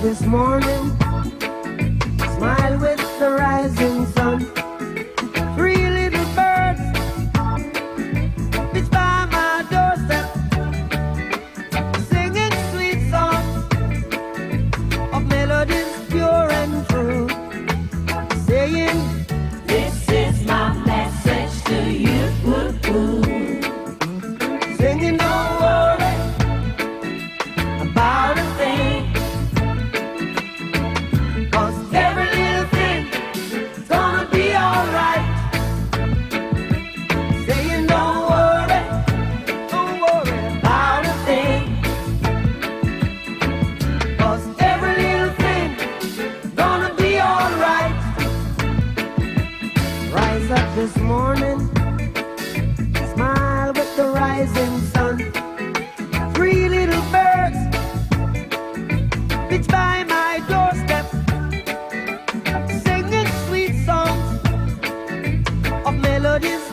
this morning, smile with the rising sun. Three little birds pitch by my doorstep, singing sweet songs of melodies pure and true, saying, this is my message to you. singing, don't worry about a thing, 'cause every little thing is gonna be alright. Saying, don't worry about a thing, 'cause every little thing is gonna be alright. Rise up this morning, smile with the rising sun. Three little birds pitch by my doorstep, singing sweet songs of melodies